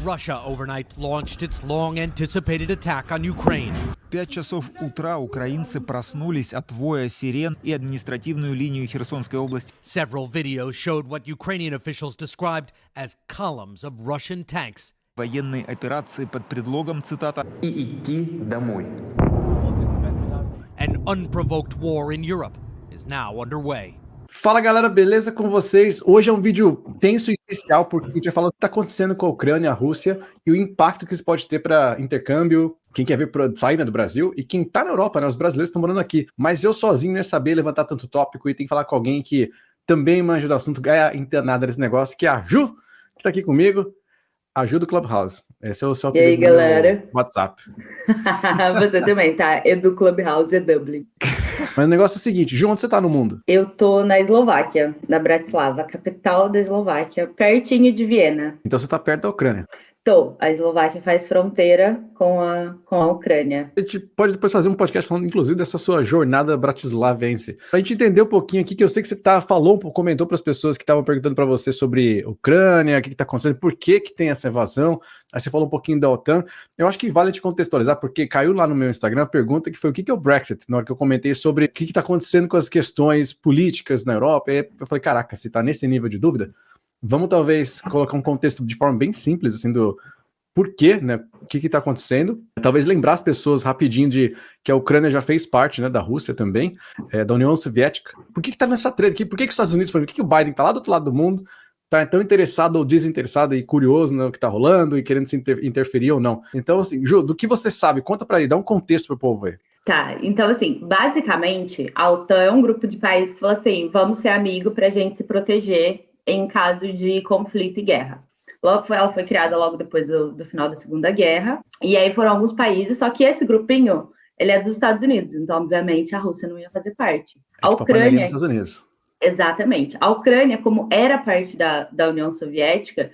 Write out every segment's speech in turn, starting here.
Russia overnight launched its long-anticipated attack on Ukraine. 5 часов утра украинцы проснулись от воя сирен и административную линию Херсонской области. Several videos showed what Ukrainian officials described as columns of Russian tanks. Военные операции под предлогом, цитата, «и идти домой». An unprovoked war in Europe is now underway. Fala galera, beleza com vocês? Hoje é um vídeo tenso e especial porque a gente vai falar o que está acontecendo com a Ucrânia e a Rússia e o impacto que isso pode ter para intercâmbio, quem quer ver sair do Brasil e quem está na Europa, né? Os brasileiros estão morando aqui. Mas eu sozinho não ia saber levantar tanto tópico e tem que falar com alguém que também manja do assunto, ganha internada nesse negócio, que é a Ju, que está aqui comigo. A Ju do Clubhouse. Esse é o seu apelido. E aí, galera? WhatsApp. Você também, tá? É do Clubhouse, é Dublin. Mas o negócio é o seguinte, Ju, onde você tá no mundo? Eu tô na Eslováquia, na Bratislava, capital da Eslováquia, pertinho de Viena. Então você tá perto da Ucrânia. Tô. A Eslováquia faz fronteira com a Ucrânia. A gente pode depois fazer um podcast falando, inclusive, dessa sua jornada bratislavense. Pra gente entender um pouquinho aqui, que eu sei que você comentou para as pessoas que estavam perguntando para você sobre Ucrânia, o que tá acontecendo, por que tem essa invasão. Aí você falou um pouquinho da OTAN. Eu acho que vale te contextualizar, porque caiu lá no meu Instagram a pergunta que foi o que é o Brexit, na hora que eu comentei sobre o que tá acontecendo com as questões políticas na Europa. E aí eu falei, caraca, se tá nesse nível de dúvida, vamos talvez colocar um contexto de forma bem simples, assim, do porquê, né, o que está acontecendo. Talvez lembrar as pessoas rapidinho de que a Ucrânia já fez parte, né, da Rússia também, da União Soviética. Por que está nessa treta aqui? Por que os Estados Unidos, por que o Biden está lá do outro lado do mundo, está tão interessado ou desinteressado e curioso no que está rolando e querendo se interferir ou não? Então, assim, Ju, do que você sabe, conta para aí, dá um contexto para o povo aí. Tá, então assim, basicamente, a OTAN é um grupo de países que falou assim, vamos ser amigo para a gente se proteger em caso de conflito e guerra. Ela foi criada logo depois do final da Segunda Guerra, e aí foram alguns países, só que esse grupinho, ele é dos Estados Unidos, então, obviamente, a Rússia não ia fazer parte. A Ucrânia... dos Estados Unidos. Exatamente. A Ucrânia, como era parte da União Soviética,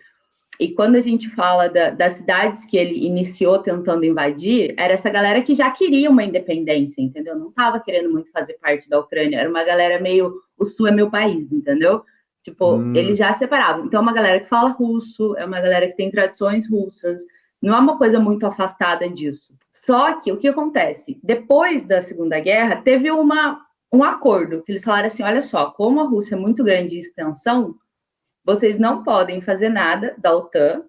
e quando a gente fala das cidades que ele iniciou tentando invadir, era essa galera que já queria uma independência, entendeu? Não estava querendo muito fazer parte da Ucrânia, era uma galera meio, o Sul é meu país, entendeu? Tipo, eles já separavam. Então, é uma galera que fala russo, é uma galera que tem tradições russas, não é uma coisa muito afastada disso. Só que, o que acontece? Depois da Segunda Guerra, teve um acordo, que eles falaram assim, olha só, como a Rússia é muito grande em extensão, vocês não podem fazer nada da OTAN,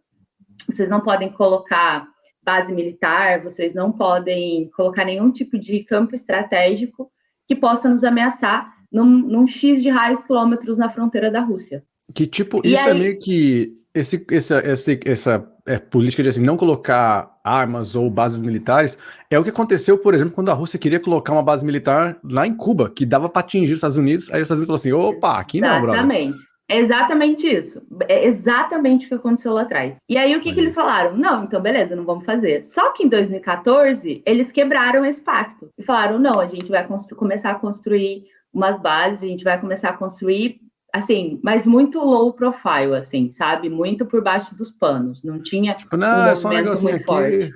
vocês não podem colocar base militar, vocês não podem colocar nenhum tipo de campo estratégico que possa nos ameaçar num X de raios quilômetros na fronteira da Rússia. Que tipo, e isso aí... é meio que essa política de assim, não colocar armas ou bases militares, é o que aconteceu, por exemplo, quando a Rússia queria colocar uma base militar lá em Cuba, que dava para atingir os Estados Unidos, aí os Estados Unidos falou assim, opa, aqui não, brother. Exatamente. É exatamente isso. É exatamente o que aconteceu lá atrás. E aí, o que eles falaram? Não, então beleza, não vamos fazer. Só que em 2014, eles quebraram esse pacto. E falaram, não, a gente vai começar a construir umas bases, a gente vai começar a construir, assim, mas muito low profile, assim, sabe? Muito por baixo dos panos. Não tinha não, é só um negocinho muito aqui. Forte.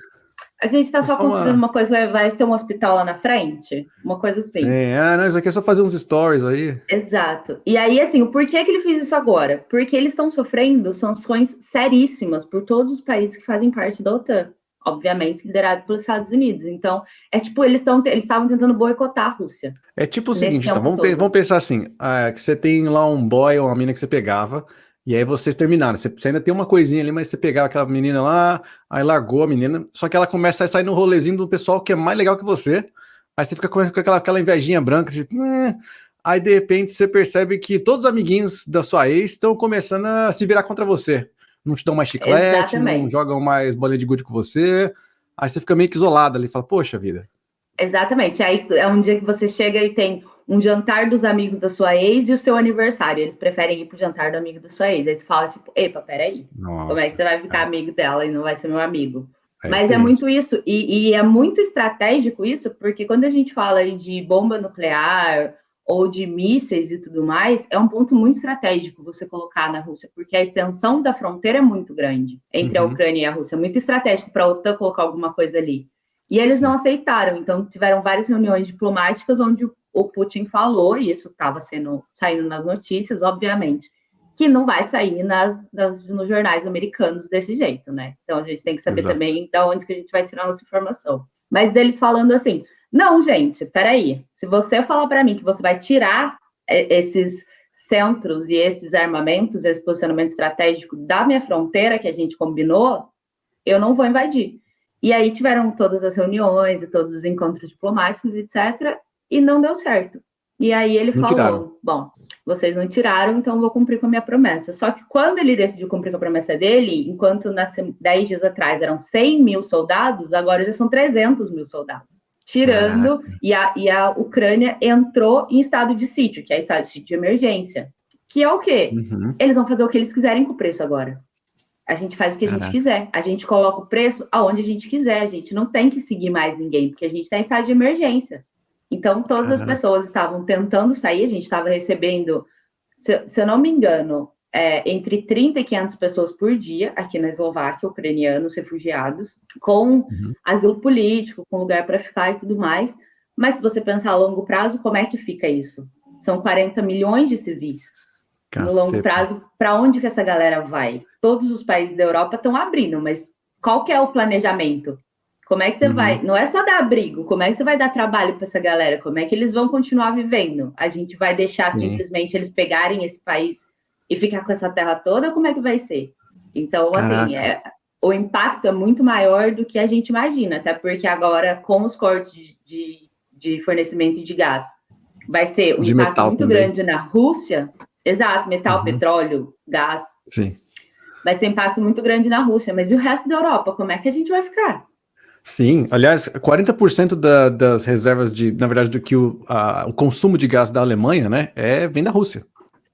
A gente tá só construindo uma coisa, vai ser um hospital lá na frente? Uma coisa assim. Sim, não, isso aqui é só fazer uns stories aí. Exato. E aí, assim, o porquê que ele fez isso agora? Porque eles estão sofrendo sanções seríssimas por todos os países que fazem parte da OTAN. Obviamente, liderado pelos Estados Unidos. Então, é tipo, eles estavam tentando boicotar a Rússia. É tipo o seguinte, então, vamos pensar assim, que você tem lá um boy ou uma menina que você pegava, e aí vocês terminaram. Você ainda tem uma coisinha ali, mas você pegava aquela menina lá, aí largou a menina, só que ela começa a sair no rolezinho do pessoal que é mais legal que você, aí você fica com aquela invejinha branca, tipo, aí de repente você percebe que todos os amiguinhos da sua ex estão começando a se virar contra você. Não te dão mais chiclete, exatamente, não jogam mais bolinha de gude com você, aí você fica meio que isolado ali, fala, poxa vida. Exatamente, aí é um dia que você chega e tem um jantar dos amigos da sua ex e o seu aniversário, eles preferem ir pro jantar do amigo da sua ex, aí você fala tipo, epa, peraí, como é que você vai ficar amigo dela e não vai ser meu amigo? Mas é muito isso, e é muito estratégico isso, porque quando a gente fala aí de bomba nuclear ou de mísseis e tudo mais, é um ponto muito estratégico você colocar na Rússia, porque a extensão da fronteira é muito grande entre a Ucrânia e a Rússia, é muito estratégico para a OTAN colocar alguma coisa ali. E eles não aceitaram, então tiveram várias reuniões diplomáticas onde o Putin falou, e isso estava saindo nas notícias, obviamente, que não vai sair nos jornais americanos desse jeito, né? Então a gente tem que saber também de onde que a gente vai tirar nossa informação. Mas deles falando assim, não, gente, peraí, se você falar para mim que você vai tirar esses centros e esses armamentos, esse posicionamento estratégico da minha fronteira que a gente combinou, eu não vou invadir. E aí tiveram todas as reuniões e todos os encontros diplomáticos, etc., e não deu certo. E aí ele falou, bom, vocês não tiraram, então eu vou cumprir com a minha promessa. Só que quando ele decidiu cumprir com a promessa dele, enquanto 10 dias atrás eram 100 mil soldados, agora já são 300 mil soldados. Tirando, e a Ucrânia entrou em estado de sítio, que é estado de sítio de emergência. Que é o quê? Eles vão fazer o que eles quiserem com o preço agora. A gente faz o que a gente quiser. A gente coloca o preço aonde a gente quiser. A gente não tem que seguir mais ninguém, porque a gente está em estado de emergência. Então, todas as pessoas estavam tentando sair, a gente estava recebendo, se eu não me engano, entre 30 e 500 pessoas por dia aqui na Eslováquia, ucranianos, refugiados, com asilo político, com lugar para ficar e tudo mais. Mas se você pensar a longo prazo, como é que fica isso? São 40 milhões de civis. No longo prazo, para onde que essa galera vai? Todos os países da Europa estão abrindo, mas qual que é o planejamento? Como é que você vai? Não é só dar abrigo, como é que você vai dar trabalho para essa galera? Como é que eles vão continuar vivendo? A gente vai deixar simplesmente eles pegarem esse país e ficar com essa terra toda? Como é que vai ser? Então, assim, o impacto é muito maior do que a gente imagina, até porque agora, com os cortes de fornecimento de gás, vai ser um impacto muito grande na Rússia. Exato, metal, petróleo, gás. Sim. Vai ser um impacto muito grande na Rússia, mas e o resto da Europa? Como é que a gente vai ficar? Sim, aliás, 40% das reservas na verdade, do que o consumo de gás da Alemanha, né, vem da Rússia.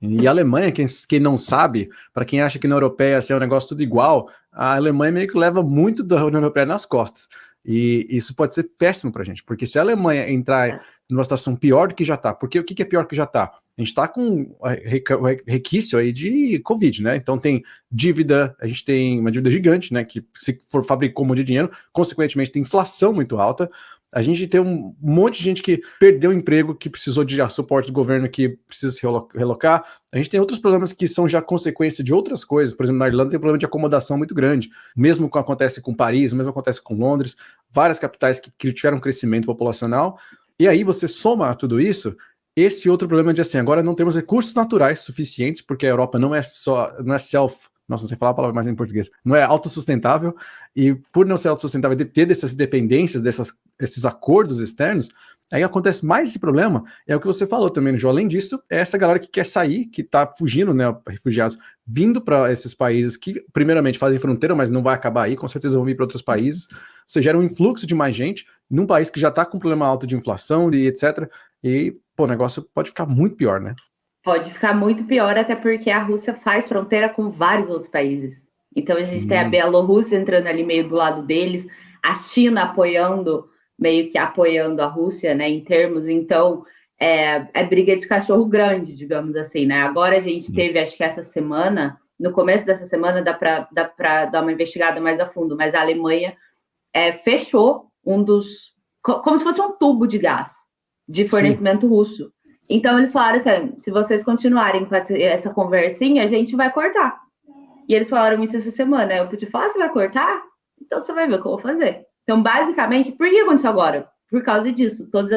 E a Alemanha, quem não sabe, para quem acha que na Europeia assim, é um negócio tudo igual, a Alemanha meio que leva muito da União Europeia nas costas. E isso pode ser péssimo para a gente, porque se a Alemanha entrar numa situação pior do que já está, porque o que é pior que já está? A gente está com requício aí de Covid, né? Então tem dívida, a gente tem uma dívida gigante, né? Que se for fabricou um monte de dinheiro, consequentemente tem inflação muito alta. A gente tem um monte de gente que perdeu o emprego, que precisou de suporte do governo, que precisa se relocar. A gente tem outros problemas que são já consequência de outras coisas. Por exemplo, na Irlanda tem um problema de acomodação muito grande. Mesmo que acontece com Paris, mesmo que acontece com Londres, várias capitais que tiveram um crescimento populacional. E aí você soma tudo isso, esse outro problema de assim, agora não temos recursos naturais suficientes, porque a Europa não é nossa, não sei falar a palavra mais em português, não é autossustentável, e por não ser autossustentável, ter dessas dependências, esses acordos externos, aí acontece mais esse problema, é o que você falou também, João. Além disso, é essa galera que quer sair, que tá fugindo, né, refugiados, vindo para esses países que, primeiramente, fazem fronteira, mas não vai acabar aí, com certeza vão vir para outros países, você gera um influxo de mais gente, num país que já tá com problema alto de inflação, e etc., e, pô, o negócio pode ficar muito pior, né? Pode ficar muito pior, até porque a Rússia faz fronteira com vários outros países. Então, a gente tem a Bielorrússia entrando ali meio do lado deles, a China meio que apoiando a Rússia, né, em termos. Então, é briga de cachorro grande, digamos assim, né? Agora a gente teve, acho que essa semana, no começo dessa semana, dá para dar uma investigada mais a fundo, mas a Alemanha fechou como se fosse um tubo de gás de fornecimento russo. Então, eles falaram assim, se vocês continuarem com essa conversinha, a gente vai cortar. E eles falaram isso essa semana. Eu podia falar, você vai cortar? Então, você vai ver o que eu vou fazer. Então, basicamente, por que aconteceu agora? Por causa disso, todos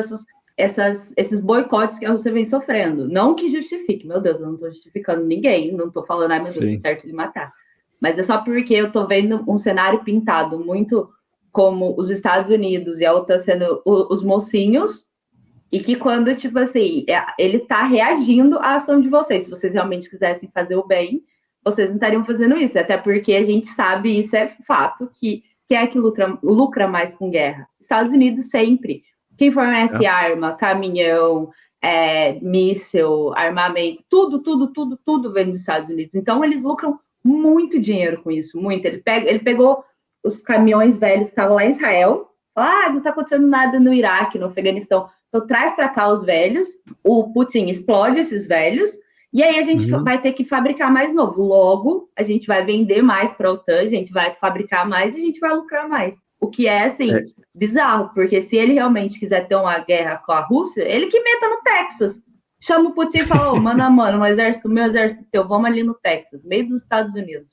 esses boicotes que a Rússia vem sofrendo. Não que justifique, meu Deus, eu não estou justificando ninguém, não estou falando, meu Deus, é certo de matar. Mas é só porque eu estou vendo um cenário pintado muito como os Estados Unidos e a OTAN sendo os mocinhos, e que quando, tipo assim, ele tá reagindo à ação de vocês. Se vocês realmente quisessem fazer o bem, vocês não estariam fazendo isso. Até porque a gente sabe, isso é fato, que quem é que lucra mais com guerra? Estados Unidos sempre. Quem fornece arma, caminhão, míssil, armamento, tudo vem dos Estados Unidos. Então, eles lucram muito dinheiro com isso, muito. Ele pegou os caminhões velhos que estavam lá em Israel, não tá acontecendo nada no Iraque, no Afeganistão. Então, traz para cá os velhos, o Putin explode esses velhos, e aí a gente vai ter que fabricar mais novo. Logo, a gente vai vender mais para a OTAN, a gente vai fabricar mais e a gente vai lucrar mais. O que é, assim, bizarro, porque se ele realmente quiser ter uma guerra com a Rússia, ele que meta no Texas. Chama o Putin e fala, ô, mano a mano, um exército meu, um exército teu, vamos ali no Texas, meio dos Estados Unidos.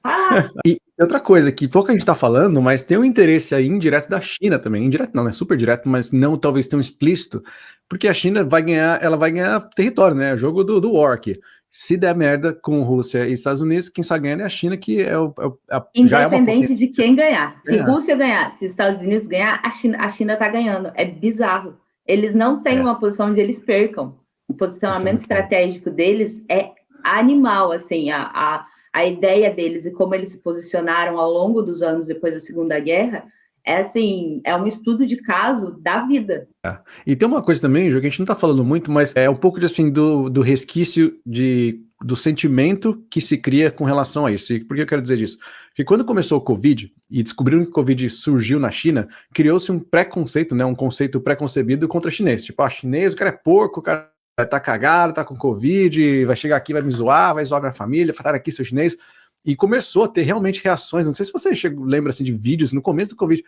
Ah, E outra coisa que pouca gente tá falando, mas tem um interesse aí indireto da China também. Indireto não, é super direto, mas não talvez tão explícito, porque a China vai ganhar território, né? Jogo do War aqui. Se der merda com Rússia e Estados Unidos, quem está ganhando é a China, que já é uma independente potência. de quem ganhar. Se É. Rússia ganhar, se Estados Unidos ganhar, a China tá ganhando. É bizarro. Eles não têm uma posição onde eles percam. O posicionamento estratégico deles é animal, assim, a ideia deles e como eles se posicionaram ao longo dos anos depois da Segunda Guerra é assim, é um estudo de caso da vida. E tem uma coisa também, Ju, que a gente não tá falando muito, mas é um pouco assim, do resquício do sentimento que se cria com relação a isso. E por que eu quero dizer isso? Porque quando começou o Covid e descobriram que o Covid surgiu na China, criou-se um preconceito, né, um conceito preconcebido contra chinês. Tipo, chinês, o cara é porco, o cara tá cagado, tá com Covid, vai chegar aqui, vai me zoar, vai zoar minha família, falar aqui, seu chinês. E começou a ter realmente reações, não sei se você lembra assim, de vídeos no começo do Covid,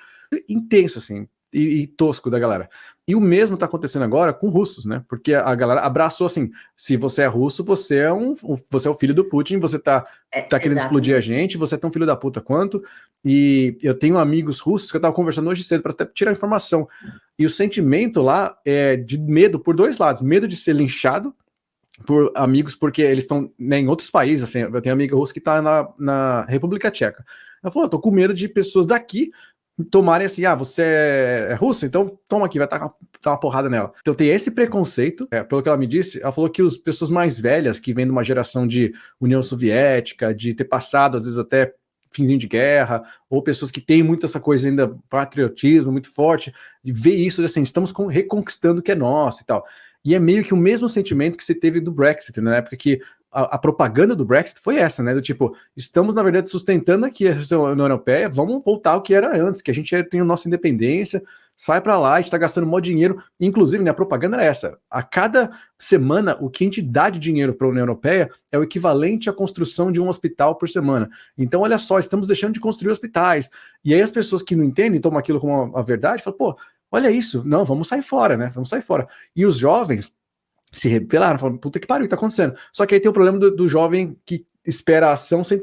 intenso assim, e tosco da galera. E o mesmo está acontecendo agora com russos, né? Porque a galera abraçou assim, se você é russo, você é o filho do Putin, você tá querendo explodir a gente, você é tão filho da puta quanto. E eu tenho amigos russos que eu tava conversando hoje cedo para até tirar informação. E o sentimento lá é de medo por dois lados, medo de ser linchado por amigos, porque eles estão, né, em outros países, assim, eu tenho amiga russa que tá na República Tcheca. Ela falou, eu tô com medo de pessoas daqui tomarem assim, você é russa, então toma aqui, vai dar uma porrada nela. Então tem esse preconceito, pelo que ela me disse, ela falou que as pessoas mais velhas, que vêm de uma geração de União Soviética, de ter passado, às vezes, até finzinho de guerra, ou pessoas que têm muito essa coisa ainda, patriotismo muito forte, e ver isso, assim, estamos reconquistando o que é nosso e tal. E é meio que o mesmo sentimento que se teve do Brexit, né? Na época que a propaganda do Brexit foi essa, né? Do tipo, estamos, na verdade, sustentando aqui a União Europeia, vamos voltar ao que era antes, que a gente tem a nossa independência, sai para lá, a gente tá gastando mó dinheiro. Inclusive, né, a propaganda era essa. A cada semana, o que a gente dá de dinheiro para a União Europeia é o equivalente à construção de um hospital por semana. Então, olha só, estamos deixando de construir hospitais. E aí as pessoas que não entendem, tomam aquilo como a verdade, falam, pô, olha isso, não, vamos sair fora, né? Vamos sair fora. E os jovens se rebelaram, falaram, puta que pariu, o que tá acontecendo? Só que aí tem o problema do jovem que espera a ação sem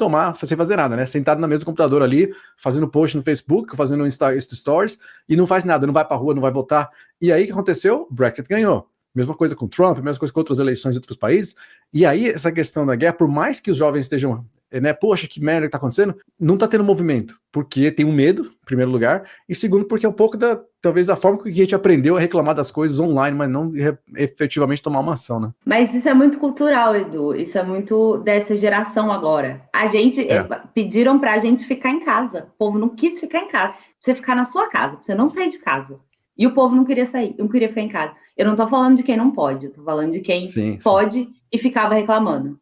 fazer nada, né? Sentado na mesa do computador ali, fazendo post no Facebook, fazendo Insta Stories, e não faz nada, não vai pra rua, não vai votar. E aí o que aconteceu? O Brexit ganhou. Mesma coisa com Trump, mesma coisa com outras eleições de outros países. E aí essa questão da guerra, por mais que os jovens estejam, né, poxa, que merda que tá acontecendo, não tá tendo movimento, porque tem um medo, em primeiro lugar, e segundo, porque é um pouco talvez da forma que a gente aprendeu a reclamar das coisas online, mas não efetivamente tomar uma ação, né? Mas isso é muito cultural, Edu, isso é muito dessa geração agora. Pediram pra gente ficar em casa, o povo não quis ficar em casa, pra você ficar na sua casa, pra você não sair de casa. E o povo não queria sair, não queria ficar em casa. Eu não tô falando de quem não pode, eu tô falando de quem pode e ficava reclamando.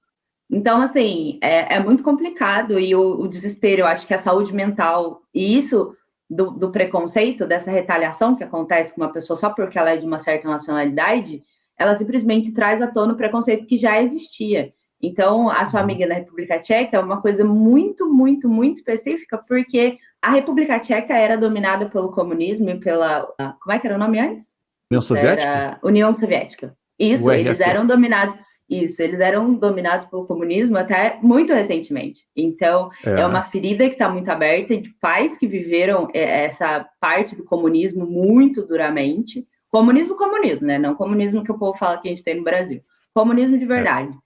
Então, assim, é muito complicado e o desespero, eu acho que a saúde mental e isso do preconceito, dessa retaliação que acontece com uma pessoa só porque ela é de uma certa nacionalidade, ela simplesmente traz à tona o preconceito que já existia. Então, a sua amiga na República Tcheca é uma coisa muito, muito, muito específica, porque a República Tcheca era dominada pelo comunismo e pela... Como é que era o nome antes? União Soviética? Era União Soviética. Isso, eles eram dominados... Isso, eles eram dominados pelo comunismo até muito recentemente. Então, é uma ferida que está muito aberta de pais que viveram essa parte do comunismo muito duramente. Comunismo, né? Não comunismo que o povo fala que a gente tem no Brasil. Comunismo de verdade.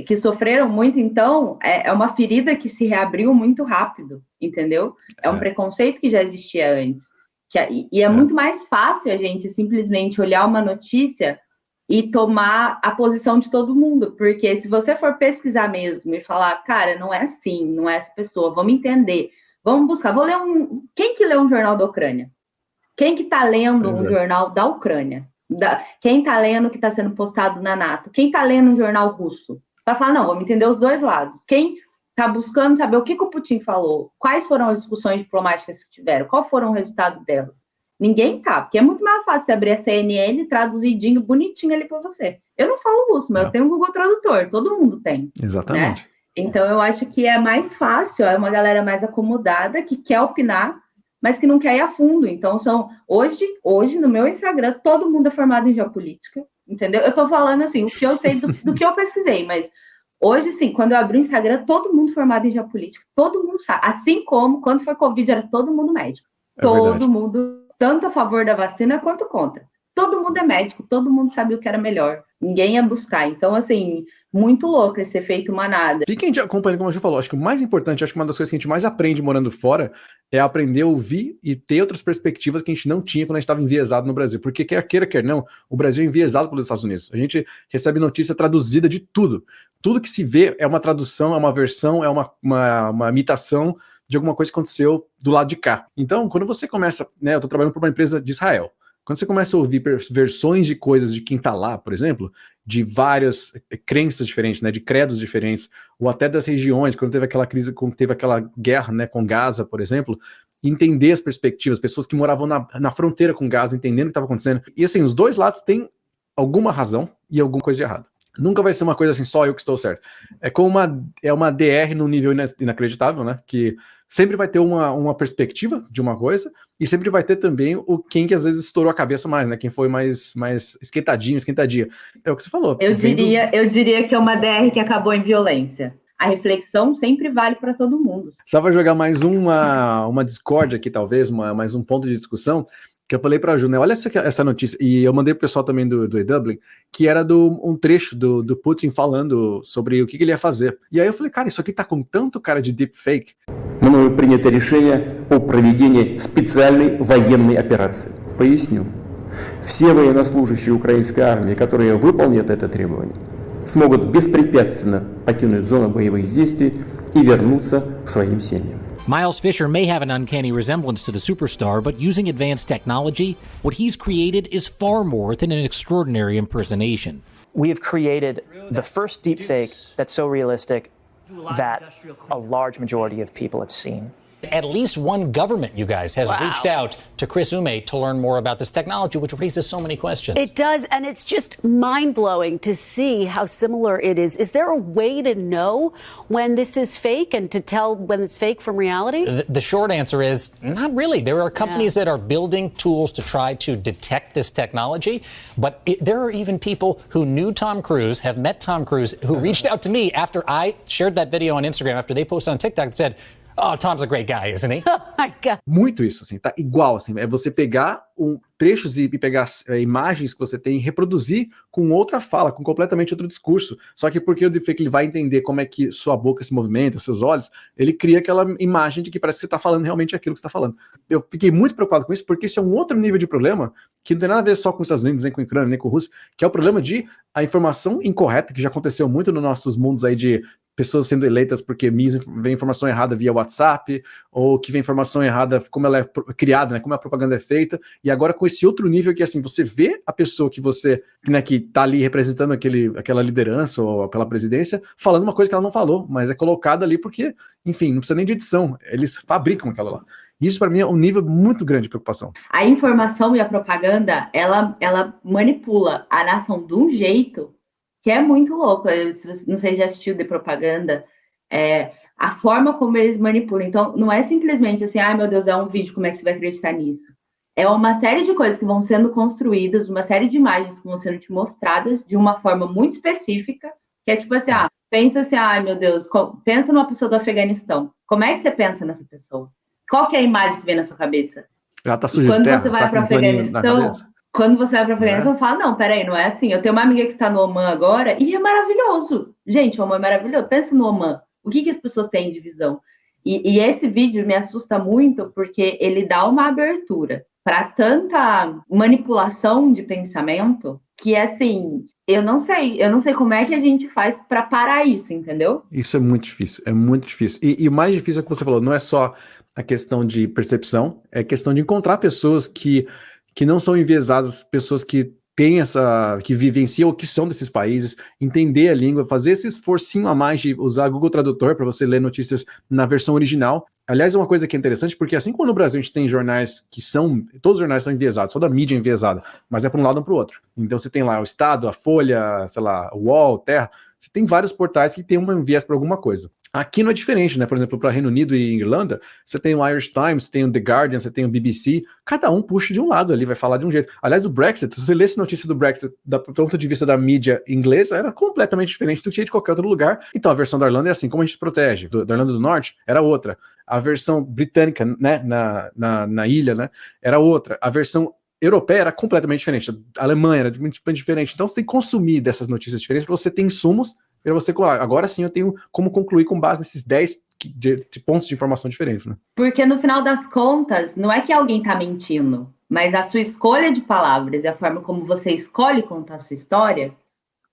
Que sofreram muito, então, é uma ferida que se reabriu muito rápido, entendeu? É um preconceito que já existia antes. E é muito mais fácil a gente simplesmente olhar uma notícia e tomar a posição de todo mundo, porque se você for pesquisar mesmo e falar, cara, não é assim, não é essa pessoa, vamos entender, vamos buscar, quem que lê um jornal da Ucrânia? Quem que tá lendo um jornal da Ucrânia? Quem tá lendo o que está sendo postado na NATO? Quem tá lendo um jornal russo? Para falar, não, vamos entender os dois lados. Quem tá buscando saber o que o Putin falou? Quais foram as discussões diplomáticas que tiveram? Qual foram os resultados delas? Ninguém tá, porque é muito mais fácil você abrir a CNN traduzidinho, bonitinho ali para você. Eu não falo russo, mas eu tenho um Google Tradutor, todo mundo tem. Exatamente. Né? Então eu acho que é mais fácil, é uma galera mais acomodada, que quer opinar, mas que não quer ir a fundo. Então hoje no meu Instagram, todo mundo é formado em geopolítica, entendeu? Eu tô falando assim, o que eu sei do que eu pesquisei, mas hoje, sim, quando eu abri o Instagram, todo mundo formado em geopolítica, todo mundo sabe. Assim como, quando foi Covid, era todo mundo médico. Todo mundo, tanto a favor da vacina quanto contra. Todo mundo é médico, todo mundo sabia o que era melhor. Ninguém ia buscar. Então, assim, muito louco esse efeito manada. Fiquem acompanhando, como a Ju falou, acho que o mais importante, acho que uma das coisas que a gente mais aprende morando fora é aprender a ouvir e ter outras perspectivas que a gente não tinha quando a gente estava enviesado no Brasil. Porque quer queira, quer não, o Brasil é enviesado pelos Estados Unidos. A gente recebe notícia traduzida de tudo. Tudo que se vê é uma tradução, é uma versão, é uma imitação de alguma coisa que aconteceu do lado de cá. Então, quando você começa, né, eu estou trabalhando para uma empresa de Israel, quando você começa a ouvir versões de coisas de quem está lá, por exemplo, de várias crenças diferentes, né, de credos diferentes, ou até das regiões, quando teve aquela crise, quando teve aquela guerra, né, com Gaza, por exemplo, entender as perspectivas, pessoas que moravam na fronteira com Gaza, entendendo o que estava acontecendo. E assim, os dois lados têm alguma razão e alguma coisa de errado. Nunca vai ser uma coisa assim, só eu que estou certo. É como uma DR num nível inacreditável, né? Que sempre vai ter uma perspectiva de uma coisa e sempre vai ter também quem que às vezes estourou a cabeça mais, né? Quem foi mais esquentadinha. É o que você falou. Eu diria que é uma DR que acabou em violência. A reflexão sempre vale para todo mundo. Só vai jogar mais uma discórdia aqui, talvez, mais um ponto de discussão, que eu falei pra Ju, né? Olha essa notícia, e eu mandei pro pessoal também do E-Dublin, que era um trecho do Putin falando sobre o que ele ia fazer. E aí eu falei, cara, isso aqui tá com tanto cara de deepfake. Мною принято решение о проведении специальной военной операции. Поясню. Все военнослужащие украинской армии, которые выполнят это требование, смогут беспрепятственно покинуть зону боевых действий и вернуться к своим семьям. Miles Fisher may have an uncanny resemblance to the superstar, but using advanced technology, what he's created is far more than an extraordinary impersonation. We have created the first deepfake that's so realistic that a large majority of people have seen. At least one government, you guys, has reached out to Chris Ume to learn more about this technology, which raises so many questions. It does, and it's just mind-blowing to see how similar it is. Is there a way to know when this is fake and to tell when it's fake from reality? The short answer is not really. There are companies that are building tools to try to detect this technology, but there are even people who knew Tom Cruise, have met Tom Cruise, who reached out to me after I shared that video on Instagram, after they posted on TikTok, and said, "Oh, Tom's a great guy, isn't he?" Oh my God. Muito isso, assim, tá igual, assim, é você pegar trechos e pegar imagens que você tem e reproduzir com outra fala, com completamente outro discurso, só que porque o deepfake ele vai entender como é que sua boca se movimenta, seus olhos, ele cria aquela imagem de que parece que você tá falando realmente aquilo que você tá falando. Eu fiquei muito preocupado com isso, porque isso é um outro nível de problema, que não tem nada a ver só com os Estados Unidos, nem com a Ucrânia, nem com a Rússia, que é o problema de a informação incorreta, que já aconteceu muito nos nossos mundos aí de pessoas sendo eleitas porque vem informação errada via WhatsApp, ou que vem informação errada como ela é criada, né, como a propaganda é feita, e agora com esse outro nível que assim, você vê a pessoa que você, né, que tá ali representando aquela liderança ou aquela presidência, falando uma coisa que ela não falou, mas é colocada ali porque, enfim, não precisa nem de edição, eles fabricam aquela lá. Isso para mim é um nível muito grande de preocupação. A informação e a propaganda, ela manipula a nação de um jeito que é muito louco. Não sei se já assistiu de propaganda, a forma como eles manipulam. Então, não é simplesmente assim, ai meu Deus, dá um vídeo, como é que você vai acreditar nisso? É uma série de coisas que vão sendo construídas, uma série de imagens que vão sendo te mostradas de uma forma muito específica, que é tipo assim, pensa assim, ai meu Deus, pensa numa pessoa do Afeganistão. Como é que você pensa nessa pessoa? Qual que é a imagem que vem na sua cabeça? Ela tá suja de terra, você vai para o Afeganistão, quando você vai para o Afeganistão, fala, não, peraí, não é assim. Eu tenho uma amiga que está no Oman agora e é maravilhoso. Gente, o Oman é maravilhoso. Pensa no Oman. O que as pessoas têm de visão? E esse vídeo me assusta muito porque ele dá uma abertura para tanta manipulação de pensamento que, assim, eu não sei como é que a gente faz para parar isso, entendeu? Isso é muito difícil, é muito difícil. E o mais difícil é o que você falou, não é só a questão de percepção, é a questão de encontrar pessoas que não são enviesadas, pessoas que têm que vivenciam ou que são desses países, entender a língua, fazer esse esforcinho a mais de usar Google Tradutor para você ler notícias na versão original. Aliás, é uma coisa que é interessante, porque assim como no Brasil a gente tem jornais todos os jornais são enviesados, toda a mídia é enviesada, mas é para um lado ou para o outro. Então você tem lá o Estado, a Folha, sei lá, o UOL, Terra, você tem vários portais que tem um viés para alguma coisa. Aqui não é diferente, né? Por exemplo, para Reino Unido e Irlanda, você tem o Irish Times, tem o The Guardian, você tem o BBC, cada um puxa de um lado ali, vai falar de um jeito. Aliás, o Brexit, se você lesse notícia do Brexit do ponto de vista da mídia inglesa, era completamente diferente do que de qualquer outro lugar. Então a versão da Irlanda é assim, como a gente se protege. Da Irlanda do Norte era outra. A versão britânica, né, na ilha, né, era outra. A versão europeia era completamente diferente. A Alemanha era muito diferente. Então você tem que consumir dessas notícias diferentes para você ter insumos. Você, agora sim eu tenho como concluir com base nesses 10 de pontos de informação diferentes, né? Porque no final das contas, não é que alguém está mentindo, mas a sua escolha de palavras e a forma como você escolhe contar a sua história,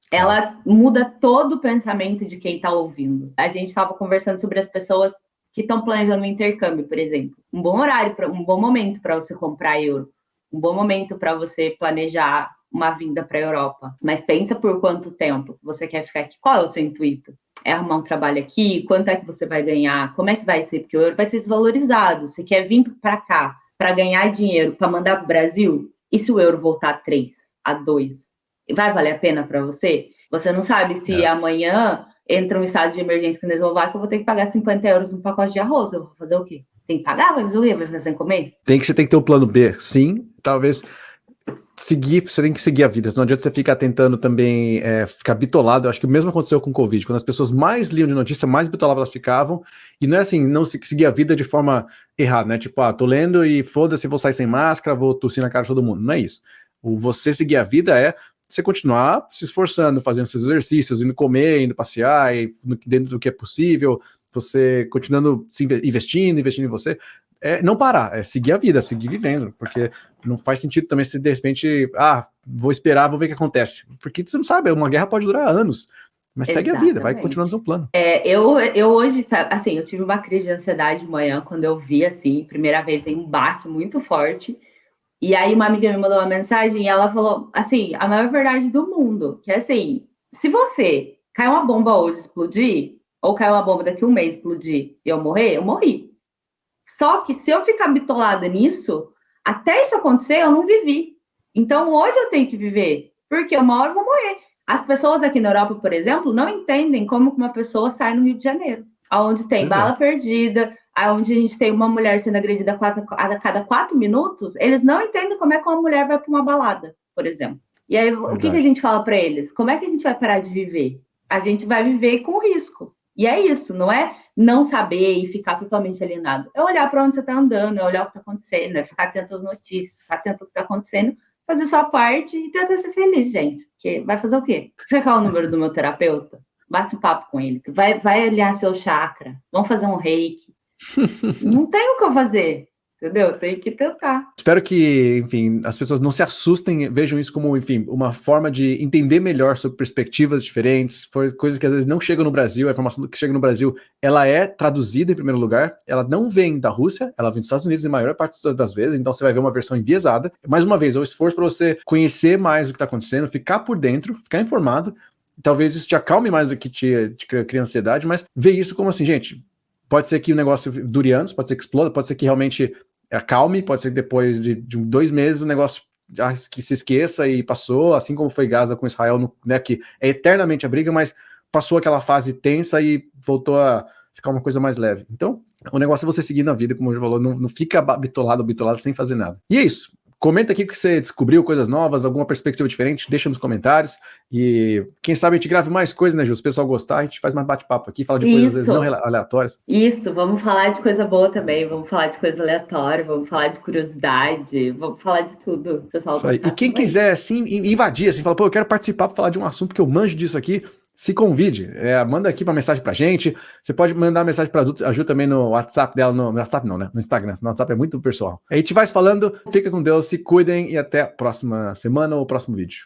ela muda todo o pensamento de quem está ouvindo. A gente estava conversando sobre as pessoas que estão planejando um intercâmbio, por exemplo. Um bom horário, um bom momento para você comprar euro, um bom momento para você planejar uma vinda para a Europa. Mas pensa por quanto tempo você quer ficar aqui. Qual é o seu intuito? É arrumar um trabalho aqui? Quanto é que você vai ganhar? Como é que vai ser? Porque o euro vai ser desvalorizado. Você quer vir para cá para ganhar dinheiro, para mandar para o Brasil? E se o euro voltar a 3, a 2? Vai valer a pena para você? Você não sabe se amanhã entra um estado de emergência aqui na Eslováquia, eu vou ter que pagar 50 euros no pacote de arroz. Eu vou fazer o quê? Tem que pagar? Vai fazer o quê? Vai ficar sem comer? Você tem que ter um plano B, sim. Talvez... você tem que seguir a vida, não adianta você ficar tentando também ficar bitolado. Eu acho que o mesmo aconteceu com o Covid, quando as pessoas mais liam de notícia, mais bitoladas elas ficavam, e não é assim, não seguir a vida de forma errada, né, tipo, tô lendo e foda-se, vou sair sem máscara, vou tossir na cara de todo mundo, não é isso. O você seguir a vida é você continuar se esforçando, fazendo seus exercícios, indo comer, indo passear, dentro do que é possível, você continuando investindo em você. Não parar, é seguir a vida, seguir vivendo, porque não faz sentido também se de repente, vou esperar, vou ver o que acontece, porque você não sabe, uma guerra pode durar anos, mas segue a vida, vai continuando seu plano. Eu hoje, assim, eu tive uma crise de ansiedade de manhã, quando eu vi, assim, primeira vez em um baque muito forte, e aí uma amiga me mandou uma mensagem e ela falou, assim, a maior verdade do mundo, que é assim, se você cai uma bomba hoje explodir, ou cai uma bomba daqui a um mês explodir e eu morrer, eu morri. Só que se eu ficar bitolada nisso, até isso acontecer, eu não vivi. Então, hoje eu tenho que viver, porque uma hora eu vou morrer. As pessoas aqui na Europa, por exemplo, não entendem como uma pessoa sai no Rio de Janeiro, onde tem bala perdida, onde a gente tem uma mulher sendo agredida a cada 4 minutos, eles não entendem como é que uma mulher vai para uma balada, por exemplo. E aí, o que a gente fala para eles? Como é que a gente vai parar de viver? A gente vai viver com risco. E é isso, não é não saber e ficar totalmente alienado. É olhar para onde você está andando, é olhar o que está acontecendo, é ficar atento às notícias, ficar atento ao que está acontecendo, fazer sua parte e tentar ser feliz, gente. Porque vai fazer o quê? Você quer o número do meu terapeuta? Bate um papo com ele. Vai alinhar seu chakra. Vamos fazer um reiki. Não tem o que fazer. Entendeu? Tem que tentar. Espero que, enfim, as pessoas não se assustem, vejam isso como, enfim, uma forma de entender melhor sobre perspectivas diferentes, coisas que às vezes não chegam no Brasil. A informação que chega no Brasil, ela é traduzida em primeiro lugar, ela não vem da Rússia, ela vem dos Estados Unidos em maior parte das vezes, então você vai ver uma versão enviesada. Mais uma vez, é o esforço para você conhecer mais o que está acontecendo, ficar por dentro, ficar informado. Talvez isso te acalme mais do que te cria ansiedade, mas ver isso como assim, gente, pode ser que o negócio dure anos, pode ser que exploda, pode ser que realmente acalme, pode ser que depois de 2 meses o negócio que se esqueça e passou, assim como foi Gaza com Israel, né, que é eternamente a briga, mas passou aquela fase tensa e voltou a ficar uma coisa mais leve. Então, o negócio é você seguir na vida, como eu já falou, não fica bitolado sem fazer nada. E é isso. Comenta aqui que você descobriu coisas novas, alguma perspectiva diferente, deixa nos comentários. E quem sabe a gente grave mais coisas, né, Ju? Se o pessoal gostar, a gente faz mais bate-papo aqui, fala de coisas às vezes não aleatórias. Isso, vamos falar de coisa boa também, vamos falar de coisa aleatória, vamos falar de curiosidade, vamos falar de tudo. Pessoal, e quem quiser, assim, invadir, assim, fala, eu quero participar para falar de um assunto que eu manjo disso aqui, se convide, manda aqui uma mensagem pra gente. Você pode mandar mensagem pra a Ju também no WhatsApp dela, no WhatsApp não, né? No Instagram, no WhatsApp é muito pessoal. A gente vai se falando, fica com Deus, se cuidem e até a próxima semana ou próximo vídeo.